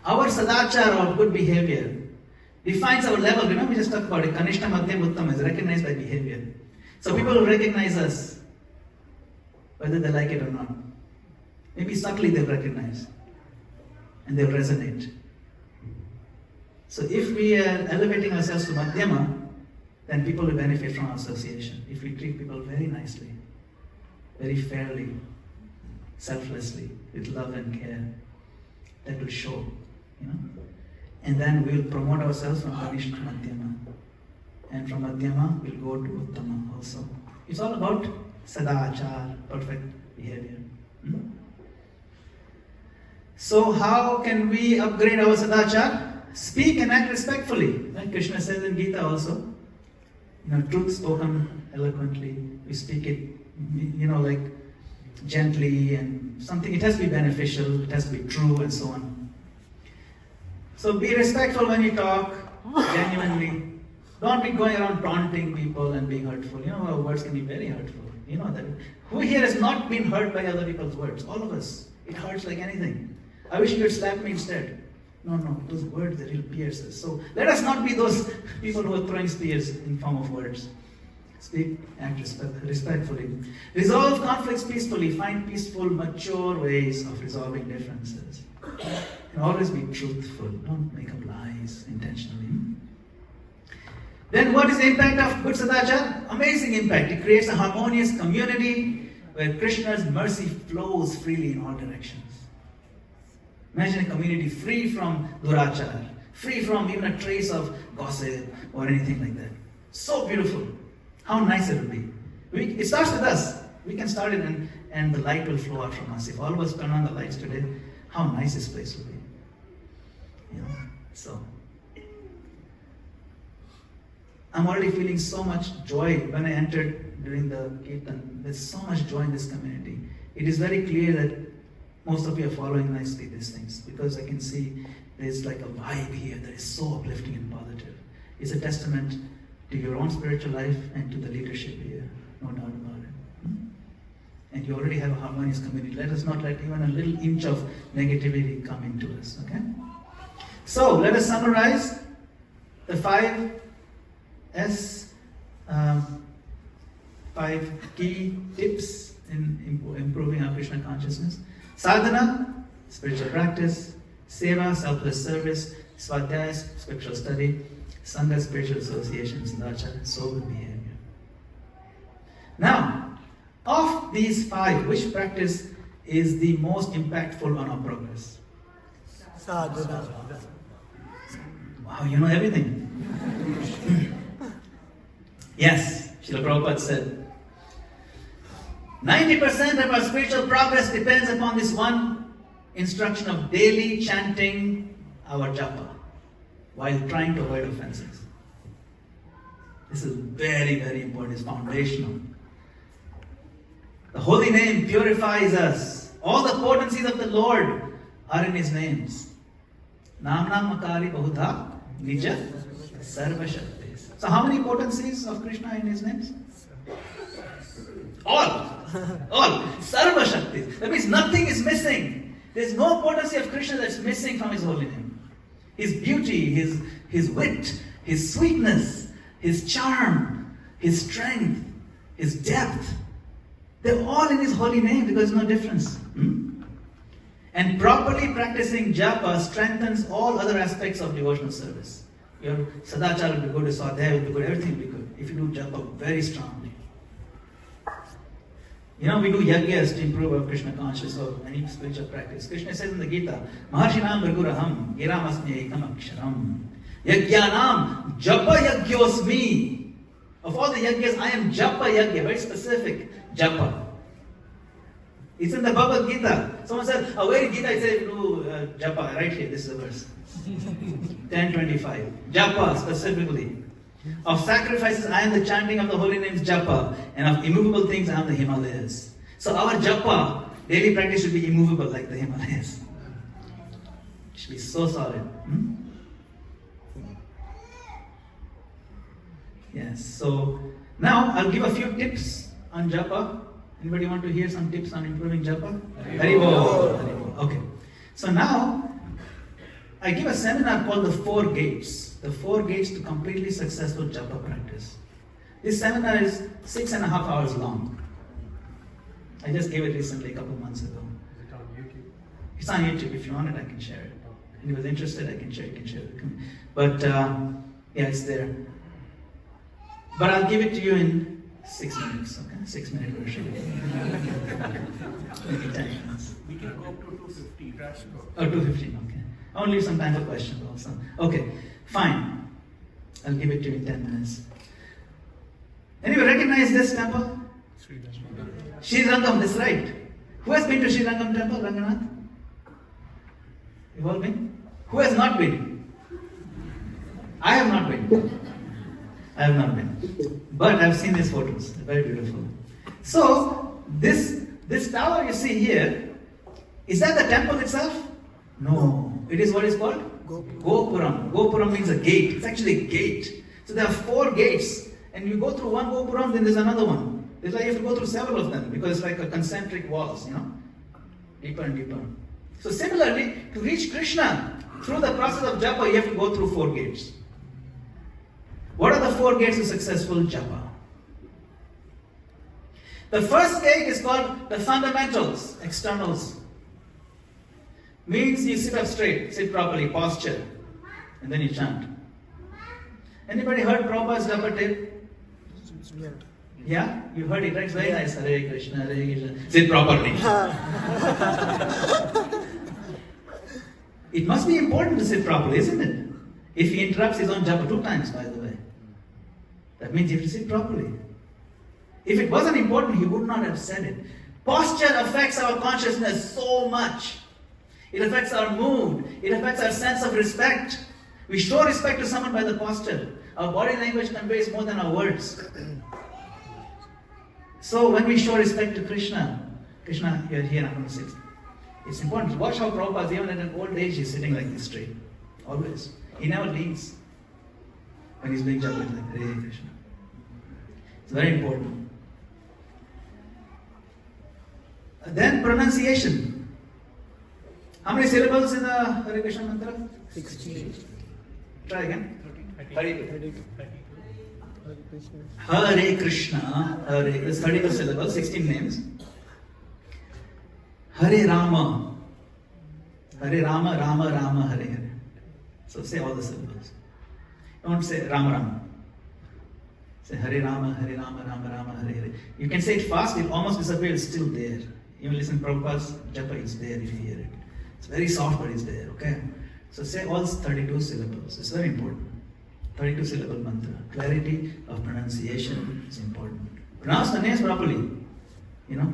Our sadachara, or good behavior, defines our level. Remember we just talked about it. Kanishta, Madhyam, Uttam is recognized by behavior. So people will recognize us, whether they like it or not. Maybe subtly they'll recognize. And they'll resonate. So if we are elevating ourselves to Madhyama, then people will benefit from our association. If we treat people very nicely, very fairly, selflessly, with love and care, that will show, And then we'll promote ourselves from Kanishta to Madhyama. And from Madhyama, we'll go to Uttama also. It's all about Sadachar, perfect behavior. So how can we upgrade our Sadachar? Speak and act respectfully. Like Krishna says in Gita also. Truth spoken eloquently. We speak it, like gently and something. It has to be beneficial, it has to be true and so on. So be respectful when you talk, genuinely. Don't be going around taunting people and being hurtful. Our words can be very hurtful. That. Who here has not been hurt by other people's words? All of us. It hurts like anything. I wish you could slap me instead. No, those words, they're real pierces. So let us not be those people who are throwing spears in form of words. Speak, act respectfully. Resolve conflicts peacefully. Find peaceful, mature ways of resolving differences. And always be truthful. Don't make up lies intentionally. Then what is the impact of good sadachar? Amazing impact. It creates a harmonious community where Krishna's mercy flows freely in all directions. Imagine a community free from durachar, free from even a trace of gossip or anything like that. So beautiful. How nice it will be. It starts with us. We can start it and the light will flow out from us. If all of us turn on the lights today, how nice this place will be. So I'm already feeling so much joy when I entered during the Kirtan. There's so much joy in this community. It is very clear that most of you are following nicely these things because I can see there's like a vibe here that is so uplifting and positive. It's a testament to your own spiritual life and to the leadership here, no doubt about it. And you already have a harmonious community. Let us not let even a little inch of negativity come into us, okay? So let us summarize the 5 key tips in improving our Krishna consciousness. Sadhana, spiritual practice. Seva, selfless service. Swadhyaya, scriptural study. Sangha, spiritual association. Sadachara, sober behavior. Now, of these 5, which practice is the most impactful on our progress? Sadhana. Wow, you know everything. Yes, Srila Prabhupada said, 90% of our spiritual progress depends upon this one instruction of daily chanting our japa while trying to avoid offenses. This is very, very important. It's foundational. The holy name purifies us. All the potencies of the Lord are in His names. Namna makari bahudha nija sarva shaktis. So how many potencies of Krishna in His names? All. Sarva shaktis. That means nothing is missing. There's no potency of Krishna that's missing from His holy name. His beauty, His wit, His sweetness, His charm, His strength, His depth. They're all in His holy name because there's no difference. And properly practicing japa strengthens all other aspects of devotional service. Your sadachara will be good, your swadhyaya will be good, everything will be good if you do japa very strongly. You know, we do yagyas to improve our Krishna consciousness or any spiritual practice. Krishna says in the Gita, Maharshinam Bhaguraham, Giramasmi Ekam Aksharam, Yagyanam Japa Yagyosmi. Of all the yagyas, I am Japa Yagya, very specific. Japa. It's in the Bhagavad Gita. Someone said, where in Gita it says do japa? Right here, this is the verse. 10:25. Japa specifically. Of sacrifices, I am the chanting of the holy names japa. And of immovable things, I am the Himalayas. So our japa, daily practice should be immovable like the Himalayas. It should be so solid. Yes, so now I'll give a few tips on japa. Anybody want to hear some tips on improving japa? Very well. Okay. So now I give a seminar called the 4 Gates. The 4 Gates to completely successful japa practice. This seminar is 6.5 hours long. I just gave it recently, a couple months ago. Is it on YouTube? It's on YouTube. If you want it, I can share it. If anyone's interested, I can share it. You can share it. But yeah, it's there. But I'll give it to you in 6 minutes, okay? 6-minute version. Maybe 10 minutes. We can go up to 250. That's good. Oh, 2:15, okay. I'll leave some time for questions also. Okay, fine. I'll give it to you in 10 minutes. Anybody recognize this temple? Sri Rangam, that's right. Who has been to Sri Rangam temple, Ranganath? You've all been? Who has not been? I have not been. I have not been. But I've seen these photos. They're very beautiful. So, this tower you see here, is that the temple itself? No. It is what is called? Gopuram. Gopuram means a gate. It's actually a gate. So there are 4 gates. And you go through one Gopuram, then there's another one. It's like you have to go through several of them because it's like a concentric walls, you know? Deeper and deeper. So similarly, to reach Krishna, through the process of japa, you have to go through 4 gates. What are the 4 gates of successful japa? The first gate is called the fundamentals, externals. Means you sit up straight, sit properly, posture, and then you chant. Anybody heard Prabhupada's japa tape? Yeah. Yeah? You heard it, right? It's very nice. Hare Krishna, Hare Krishna. Sit properly. It must be important to sit properly, isn't it? If he interrupts his own japa 2 times, by the way. That means you have to sit properly. If it wasn't important, he would not have said it. Posture affects our consciousness so much. It affects our mood. It affects our sense of respect. We show respect to someone by the posture. Our body language conveys more than our words. So when we show respect to Krishna, you're here, I'm going to sit. It's important to watch how Prabhupada, even at an old age, he's sitting like this straight. Always. He never leans when he's doing japa like Hare Krishna. It's very important. Then pronunciation. How many syllables in the Hare Krishna mantra? 16. Try again. 32. 32. Hare Krishna. Hare Krishna. Hare, there's 32 syllables, 16 names. Hare Rama. Hare Rama, Rama Rama, Hare Hare. So say all the syllables. Don't say Rama Rama. Say Hare Rama, Hare Rama, Rama Rama, Hare Hare. You can say it fast, it almost disappears, it's still there. Even listen to Prabhupada's japa, it's there if you hear it. It's very soft, but it's there, okay? So say all 32 syllables. It's very important. 32 syllable mantra. Clarity of pronunciation is important. Pronounce the names properly. You know?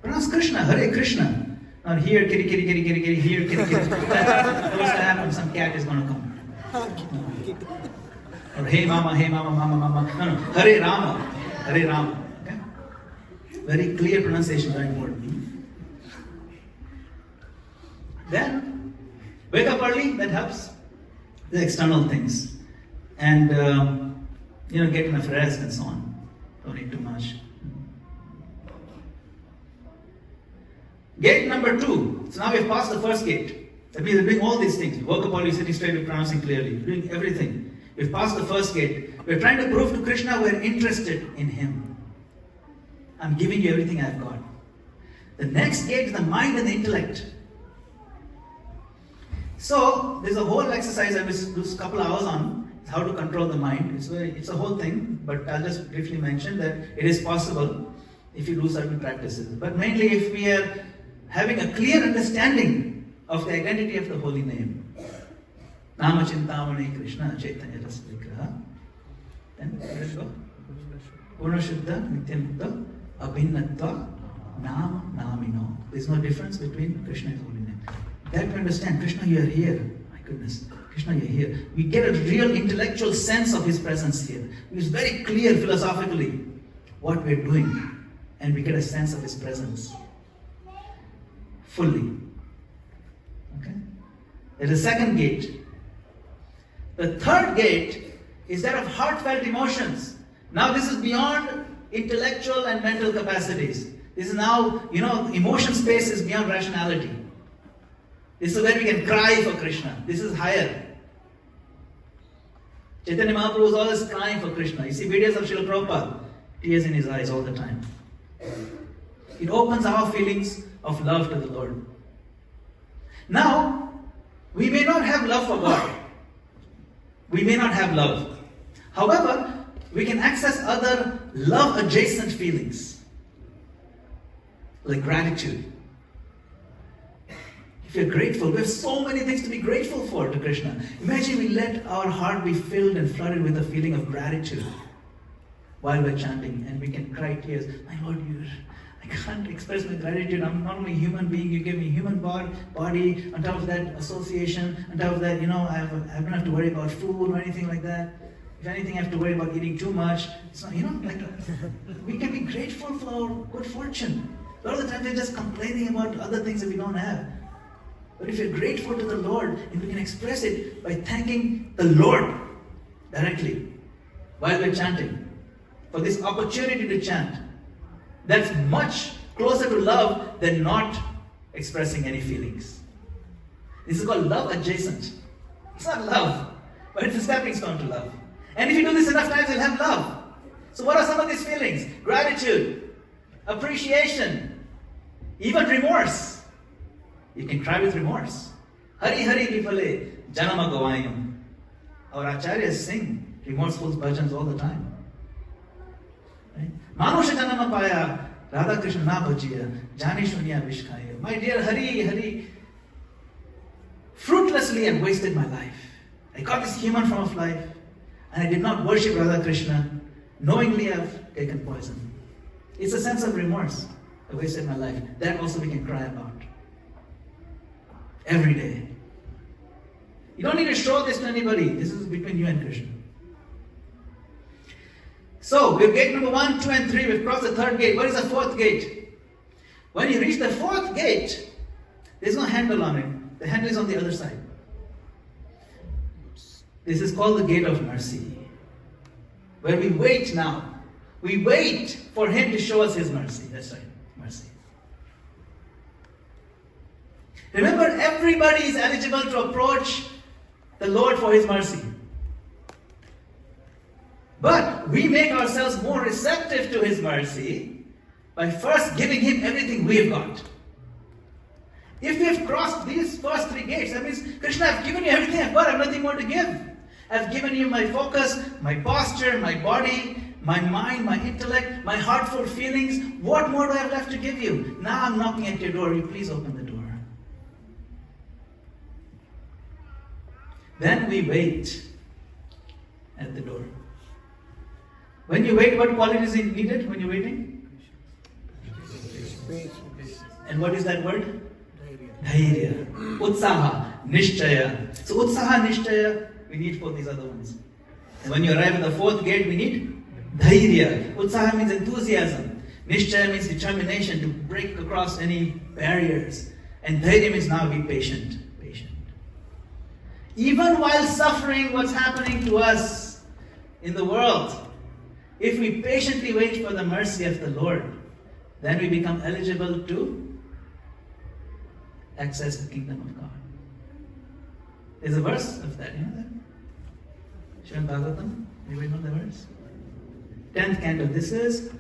Pronounce Krishna, Hare Krishna. Not here, kitty, kitty, kitty, kitty, kitty, here, kitty, kitty. What's going to happen? Some cat is going to come. Or hey mama, mama, mama. No. Hare Rama. Hare Rama. Okay? Very clear pronunciation, very important. Then, wake up early, that helps. The external things. And, get enough rest and so on. Don't eat too much. Gate number 2. So now we've passed the first gate. That means we're doing all these things. We woke up early, sitting straight, we're pronouncing clearly. We're doing everything. We've passed the first gate. We're trying to prove to Krishna we're interested in Him. I'm giving you everything I've got. The next gate is the mind and the intellect. So, there's a whole exercise I will do a couple hours on how to control the mind. It's a whole thing, but I'll just briefly mention that it is possible if you do certain practices. But mainly if we are having a clear understanding of the identity of the holy name. Nama Chintamani Krishna Chaitanya Rasa Vigraha. Then let's go. Purna Shuddha Nityamukta Abhinnatva Nama Namino. There's no difference between Krishna and holy name. That we understand. Krishna, you are here. My goodness. Krishna, you're here. We get a real intellectual sense of His presence here. It's very clear philosophically what we're doing. And we get a sense of His presence. Fully. Okay? There's a second gate. The third gate is that of heartfelt emotions. Now this is beyond intellectual and mental capacities. This is now, emotion space is beyond rationality. This is where we can cry for Krishna. This is higher. Chaitanya Mahaprabhu is always crying for Krishna. You see videos of Srila Prabhupada, tears in his eyes all the time. It opens our feelings of love to the Lord. Now, we may not have love for God. We may not have love. However, we can access other love-adjacent feelings. Like gratitude. If you're grateful, we have so many things to be grateful for to Krishna. Imagine we let our heart be filled and flooded with a feeling of gratitude while we're chanting, and we can cry tears. My Lord, I can't express my gratitude. I'm not only a human being, you give me human body, on top of that association, on top of that, I don't have to worry about food or anything like that. If anything, I have to worry about eating too much. It's not, we can be grateful for our good fortune. A lot of the time we're just complaining about other things that we don't have. But if you're grateful to the Lord, and we can express it by thanking the Lord directly while we're chanting for this opportunity to chant. That's much closer to love than not expressing any feelings. This is called love adjacent. It's not love, but it's a stepping stone to love. And if you do this enough times, you'll have love. So what are some of these feelings? Gratitude, appreciation, even remorse. You can cry with remorse. Hari Hari Vipale Janama-gopāla. Our acharyas sing remorseful bhajans all the time. Right? Manusha Janama Paya Radha Krishna Na Bhajiya Jani Shunya Vishkaya. My dear Hari, fruitlessly I've wasted my life. I got this human form of life and I did not worship Radha Krishna. Knowingly I've taken poison. It's a sense of remorse. I wasted my life. That also we can cry about. Every day. You don't need to show this to anybody. This is between you and Krishna. So, we've gate number 1, 2, and 3. We've crossed the third gate. What is the fourth gate? When you reach the fourth gate, there's no handle on it. The handle is on the other side. This is called the gate of mercy. Where we wait now. We wait for Him to show us His mercy. That's right. Mercy. Remember, everybody is eligible to approach the Lord for His mercy. But we make ourselves more receptive to His mercy by first giving Him everything we've got. If we've crossed these first three gates, that means, Krishna, I've given you everything I've got, I have nothing more to give. I've given you my focus, my posture, my body, my mind, my intellect, my heartfelt feelings. What more do I have left to give you? Now I'm knocking at your door. Will you please open the door? Then we wait at the door. When you wait, what qualities is needed when you're waiting? And what is that word? Dhairya. Utsaha. Nishchaya. So Utsaha, Nishchaya, we need for these other ones. And when you arrive at the fourth gate, we need Dhairya. Utsaha means enthusiasm. Nishchaya means determination to break across any barriers. And Dhairya means now be patient. Patient. Even while suffering what's happening to us in the world, if we patiently wait for the mercy of the Lord, then we become eligible to access the kingdom of God. There's a verse of that, you know that? Srimad Bhagavatam, anybody know the verse? 10th canto. This is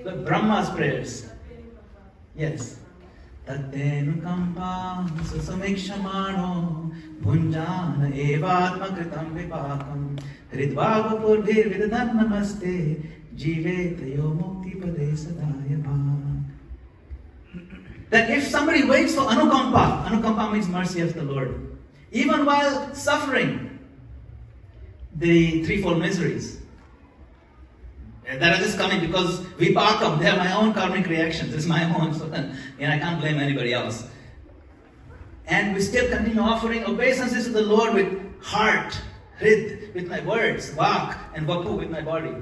the Brahma's prayers. Yes. Tattenu kampa susamekshamano bhunjana evatma kritam vipakam hridvagapurvir vidadan namaste jivetayo mukti pade sadaya bhag. That if somebody waits for anukampa means mercy of the Lord, even while suffering the threefold miseries that are just coming because vipakam, they are my own karmic reactions, it's my own, so I can't blame anybody else. And we still continue offering obeisances to the Lord with heart, hrid, with my words, vak, and vapu, with my body.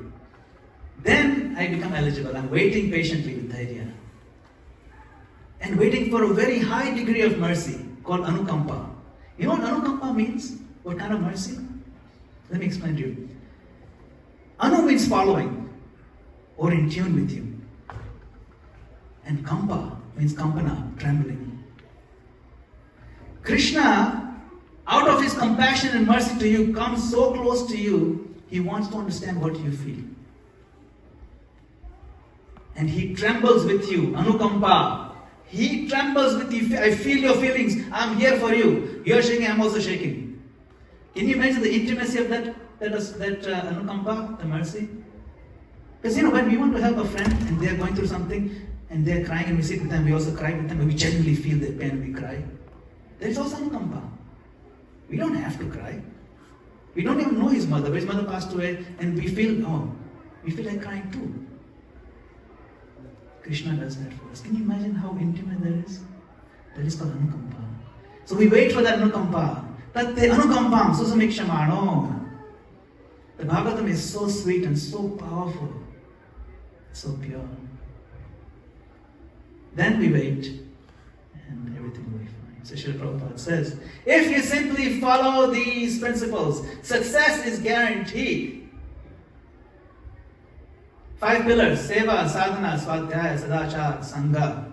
Then I become eligible. I'm waiting patiently with dhairya. And waiting for a very high degree of mercy called anukampa. You know what anukampa means? What kind of mercy? Let me explain to you. Anu means following or in tune with you. And kampa means kampana, trembling. Krishna, out of his compassion and mercy to you, comes so close to you, he wants to understand what you feel. And he trembles with you, anukampa. He trembles with you. I feel your feelings. I'm here for you. You're shaking, I'm also shaking. Can you imagine the intimacy of that anukampa, the mercy? Because when we want to help a friend and they're going through something and they're crying and we sit with them, we also cry with them and we genuinely feel their pain and we cry. There's also anukampa. We don't have to cry. We don't even know his mother. His mother passed away and we feel like crying too. Krishna does that for us. Can you imagine how intimate that is? That is called anukampa. So we wait for that anukampa. Tatte anukampam susamekshamano. The Bhagavatam is so sweet and so powerful, so pure. Then we wait and everything will be fine. So Srila Prabhupada says, if you simply follow these principles, success is guaranteed. 5 pillars: seva, sadhana, swadhyaya, sadachar, sangha.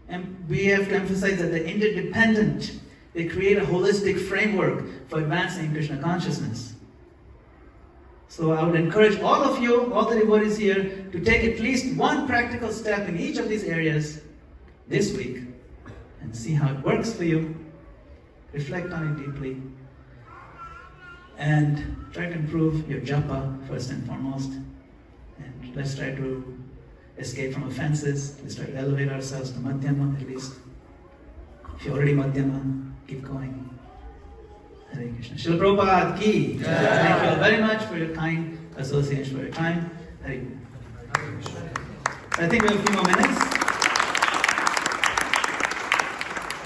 And we have to emphasize that they're interdependent. They create a holistic framework for advancing Krishna consciousness. So I would encourage all of you, all the devotees here, to take at least one practical step in each of these areas this week and see how it works for you. Reflect on it deeply and try to improve your japa first and foremost. And let's try to escape from offenses. Let's try to elevate ourselves to Madhyama at least. If you're already Madhyama, keep going. Hare Krishna. Srila Prabhupada ki. Thank you all very much for your kind association, for your time. Hare Krishna. I think we have a few more minutes.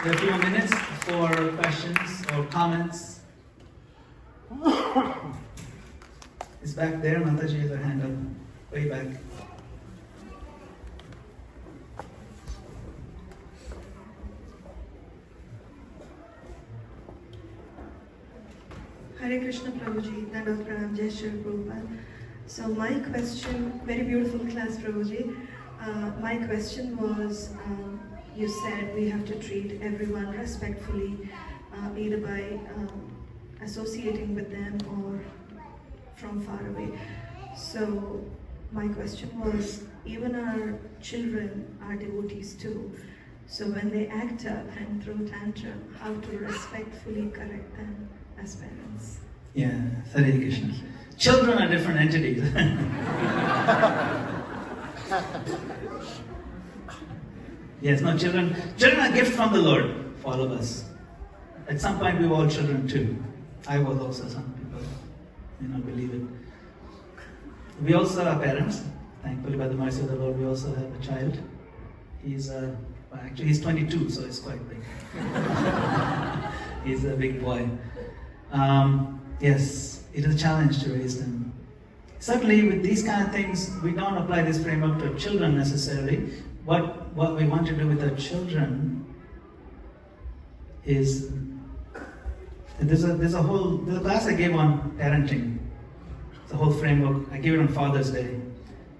We have a few more minutes for questions or comments. It's back there. Mataji has her hand up. Way back. Hare Krishna Prabhuji, Dandot Pranam, Jai Shri Prabhupada. So my question, very beautiful class Prabhuji. My question was, you said we have to treat everyone respectfully, either by associating with them or from far away. So my question was, even our children are devotees too. So when they act up and throw tantrum, how to respectfully correct them as parents? Yeah, Hare Krishna. Children are different entities. Yes, no, children are a gift from the Lord for all of us. At some point we were all children too. I was also, some people may not believe it. We also are parents. Thankfully, by the mercy of the Lord, we also have a child. He's actually he's 22, so it's quite big. He's a big boy. Yes, it is a challenge to raise them. Certainly, with these kind of things, we don't apply this framework to children necessarily. What we want to do with our children is there's a class I gave on parenting. It's a whole framework. I gave it on Father's Day,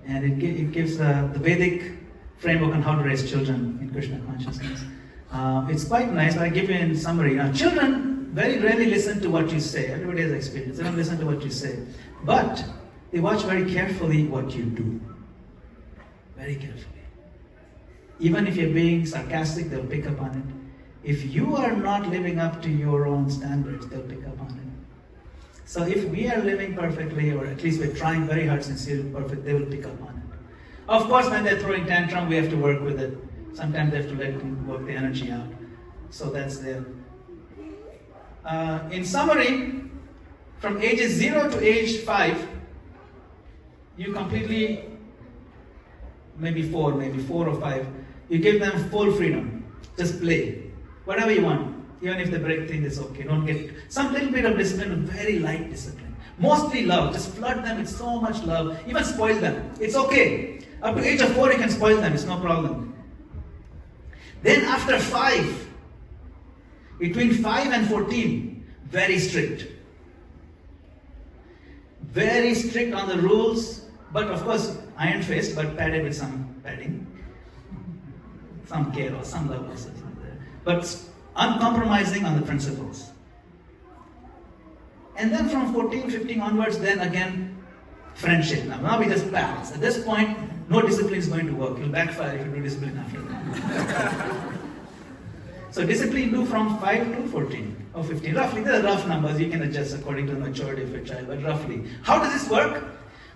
and it gives the Vedic framework on how to raise children in Krishna consciousness. It's quite nice, but I give you in summary. Now, children very rarely listen to what you say. Everybody has experience. They don't listen to what you say, but they watch very carefully what you do. Very carefully. Even if you're being sarcastic, they'll pick up on it. If you are not living up to your own standards, they'll pick up on it. So if we are living perfectly, or at least we're trying very hard, sincerely perfect, they will pick up on it. Of course, when they're throwing tantrum, we have to work with it. Sometimes they have to let them work the energy out. So that's there. In summary, from ages 0 to age 5, you completely, maybe 4 or 5, you give them full freedom. Just play. Whatever you want. Even if they break things, it's okay. Don't get some little bit of discipline, very light discipline. Mostly love. Just flood them with so much love. Even spoil them. It's okay. Up to age of 4, you can spoil them. It's no problem. Then after 5, between 5 and 14, very strict. Very strict on the rules, but of course, iron-faced, but padded with some padding. Some care or some love also is not there. But uncompromising on the principles. And then from 14, 15 onwards, then again, friendship. Now we just balance. At this point, no discipline is going to work. You'll backfire if you do discipline after that. So discipline do from 5 to 14 or 15. Roughly, there are rough numbers. You can adjust according to the maturity of your child, but roughly. How does this work?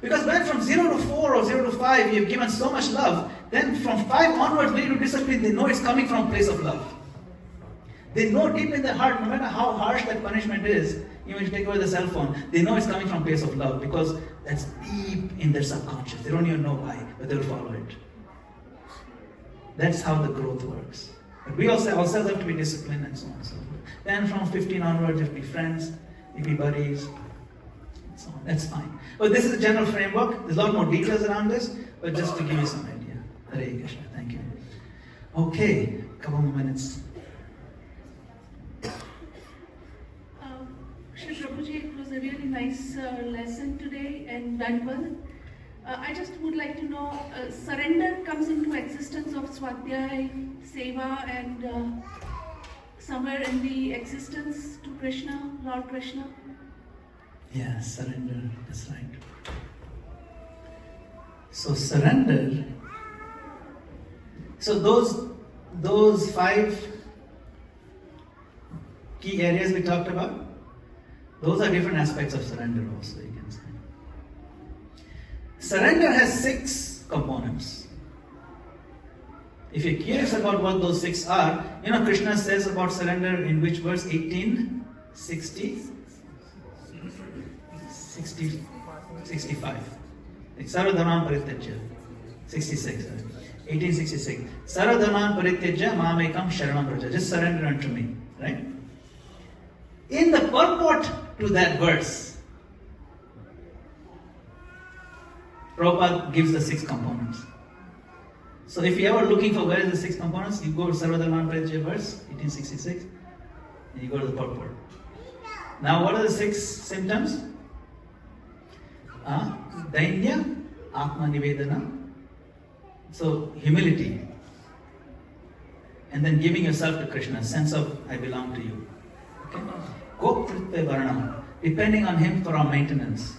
Because when from 0 to 4 or 0 to 5, you've given so much love, then from 5 onwards, when you do discipline, they know it's coming from a place of love. They know deep in their heart, no matter how harsh that punishment is, even if you take away the cell phone, they know it's coming from a place of love because that's deep in their subconscious. They don't even know why, but they'll follow it. That's how the growth works. But we also have to be disciplined and so on and so forth. Then from 15 onwards, you have to be friends, you be buddies, and so on. That's fine. But this is a general framework. There's a lot more details around this, but just to give you some idea. Hare Krishna. Thank you. Okay, couple more minutes. Shri Prabhuji, it was a really nice lesson today and done well. I just would like to know, surrender comes into existence of Swadhyay, Seva, and somewhere in the existence to Krishna, Lord Krishna. Yeah, surrender, that's right. So surrender, so those 5 key areas we talked about, those are different aspects of surrender also, you can say. Surrender has 6 components. If you're curious about what those 6 are, Krishna says about surrender in which verse? 65. Sarvadhanan Parityajya. 66. 1866. Sarvadhanan Parityajya Mamekam Sharanam Praja. Just surrender unto me. Right? In the purport to that verse, Prabhupada gives the 6 components. So if you ever looking for where is the 6 components, you go to Sarvadhanan Parityajya verse, 1866, and you go to the purport. Now what are the 6 symptoms? Dainya, Atma Nivedana, so humility, and then giving yourself to Krishna, sense of I belong to you. Okay? Goptritve Varnam, depending on him for our maintenance.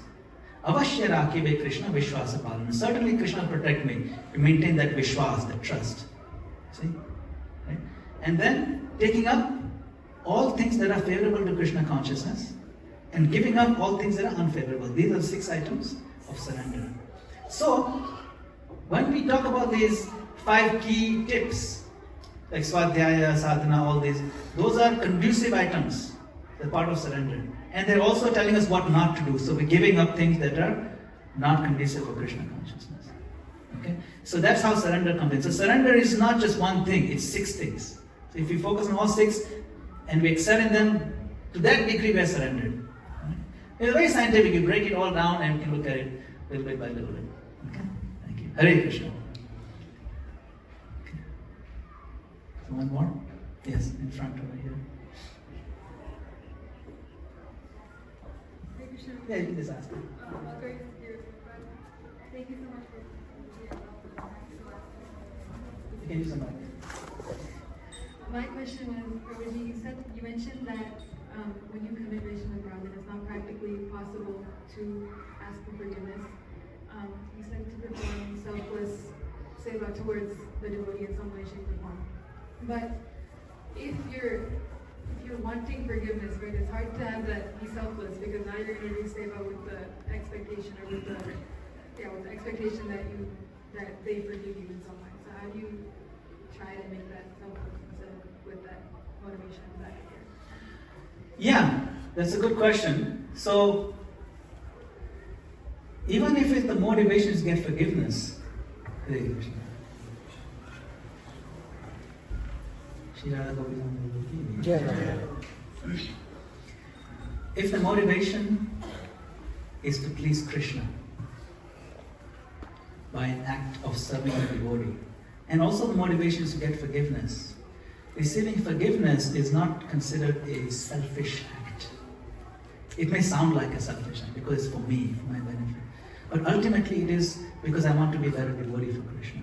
Avashya Rakive Krishna Vishwasa Palana. Certainly Krishna will protect me to maintain that Vishwas, that trust. See? Right? And then taking up all things that are favorable to Krishna consciousness and giving up all things that are unfavorable. These are the 6 items of surrender. So, when we talk about these 5 key tips, like Swadhyaya, Sadhana, all these, those are conducive items. They're part of surrender. And they're also telling us what not to do. So we're giving up things that are not conducive for Krishna consciousness. Okay? So that's how surrender comes in. So surrender is not just one thing, it's 6 things. So if we focus on all 6 and we excel in them, to that degree we are surrendered. Right? It's very scientific. You break it all down and you can look at it little bit by little bit. Okay? Thank you. Hare Krishna. Okay. So one more? Yes, in front over here. Yeah, you can just ask me. Thank you so much for You can use the mic. My question was, Prabhuji, you mentioned that when you commit Vaishnava then it's not practically possible to ask for forgiveness. You said to perform selfless seva towards the devotee in some way, shape, or form. But if you're wanting forgiveness, right, it's hard to have that be selfless because now you're going to do seva with the expectation or with the expectation that they forgive you in some way. So how do you try to make that selfless instead of with that motivation back here? Yeah, that's a good question. So, even if the motivation is get forgiveness, Hare Krishna. If the motivation is to please Krishna by an act of serving a devotee, and also the motivation is to get forgiveness, receiving forgiveness is not considered a selfish act. It may sound like a selfish act because it's for me, for my benefit. But ultimately it is because I want to be a better devotee for Krishna.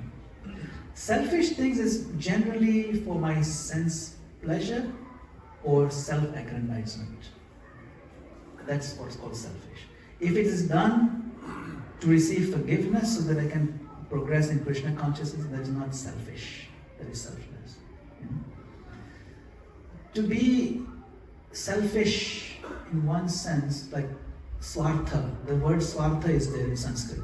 Selfish things is generally for my sense pleasure or self-aggrandizement. That's what's called selfish. If it is done to receive forgiveness so that I can progress in Krishna consciousness, that is not selfish. That is selfless. You know? To be selfish in one sense, like swartha. The word swartha is there in Sanskrit.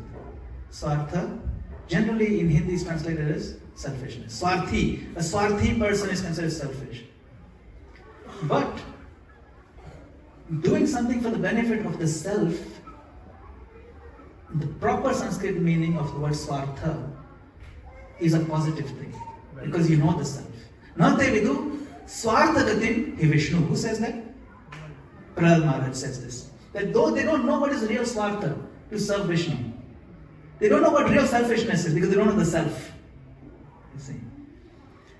Swartha, generally in Hindi is translated as selfishness. Swarthi. A swarthi person is considered selfish. But doing something for the benefit of the self, the proper Sanskrit meaning of the word swartha is a positive thing. Because you know the self. Nate vidu swartha gatim hi Vishnu. Who says that? Prahlad Maharaj says this. That though they don't know what is real swartha, to serve Vishnu. They don't know what real selfishness is because they don't know the self. You see.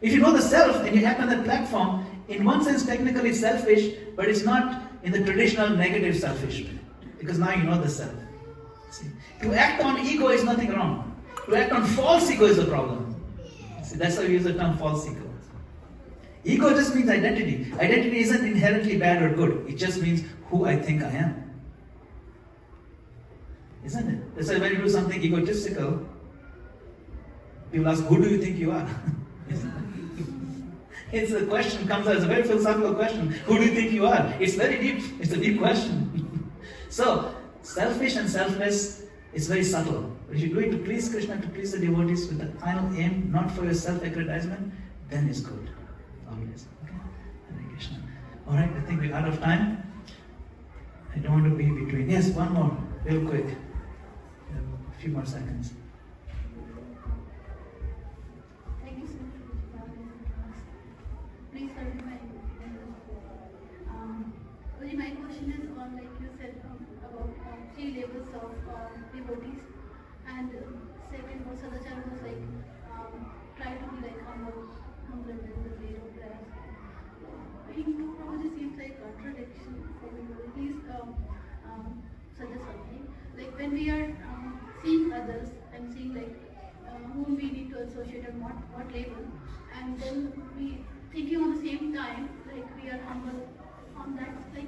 If you know the self and you act on that platform, in one sense technically selfish, but it's not in the traditional negative selfish. Because now you know the self. See. To act on ego is nothing wrong. To act on false ego is a problem. See, that's why we use the term false ego. Ego just means identity. Identity isn't inherently bad or good. It just means who I think I am. Isn't it? That's why when you do something egotistical, people ask, who do you think you are? It's a question, comes out, it's a very philosophical question. Who do you think you are? It's very deep. It's a deep question. So, selfish and selfless is very subtle. But if you do it to please Krishna, to please the devotees with the final aim, not for your self-aggrandizement, then it's good. Always. Okay? Hare Krishna. Alright, I think we're out of time. I don't want to be between. Yes, one more, real quick. We have a few more seconds. Thank you so much for having us. Please start with my my question is on, like you said, about 3 levels of devotees, and second was Sadachara was like try to be like humble and then the way of prayers. It probably seems like contradiction for me. Please suggest something. Like when we are seeing others and seeing like whom we need to associate and what level, and then we thinking at the same time like we are humble on that, like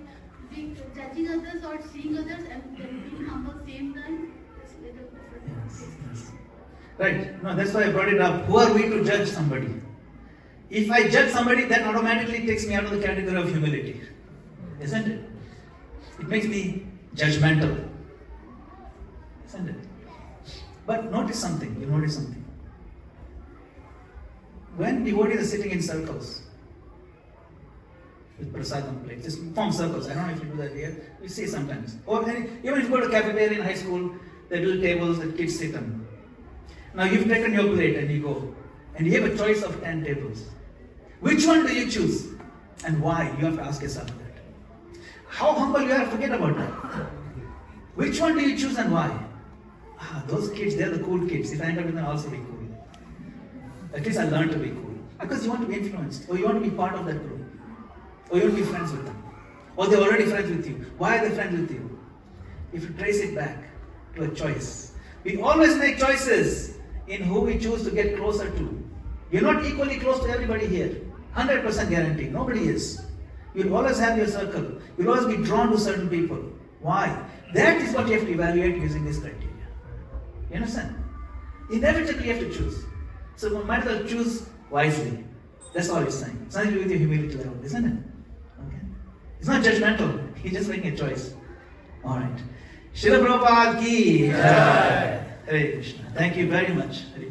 being judging others or seeing others and then being humble same time. It's a little different. Yes. Right. No, that's why I brought it up. Who are we to judge somebody? If I judge somebody, that automatically takes me out of the category of humility. Isn't it? It makes me judgmental. Isn't it? But notice something. You notice something. When devotees are sitting in circles with prasadam plates, just form circles. I don't know if you do that here. We see sometimes. Or even if you go to cafeteria in high school, there are little tables that kids sit on. Now you've taken your plate and you go. And you have a choice of 10 tables. Which one do you choose? And why? You have to ask yourself that. How humble you are, forget about that. Which one do you choose and why? Those kids, they're the cool kids. If I end up with them, I'll also be cool. At least I learned to be cool. Because you want to be influenced. Or you want to be part of that group. Or you want to be friends with them. Or they're already friends with you. Why are they friends with you? If you trace it back to a choice. We always make choices in who we choose to get closer to. You're not equally close to everybody here. 100% guarantee. Nobody is. You'll always have your circle. You'll always be drawn to certain people. Why? That is what you have to evaluate using this criteria. You understand? Inevitably you have to choose. So one might as well choose wisely. That's all he's saying. It's nothing to do with your humility level, isn't it? Okay. It's not judgmental. He's just making a choice. Alright. Srila Prabhupada ki Jai. Hare Krishna. Thank you very much. Hare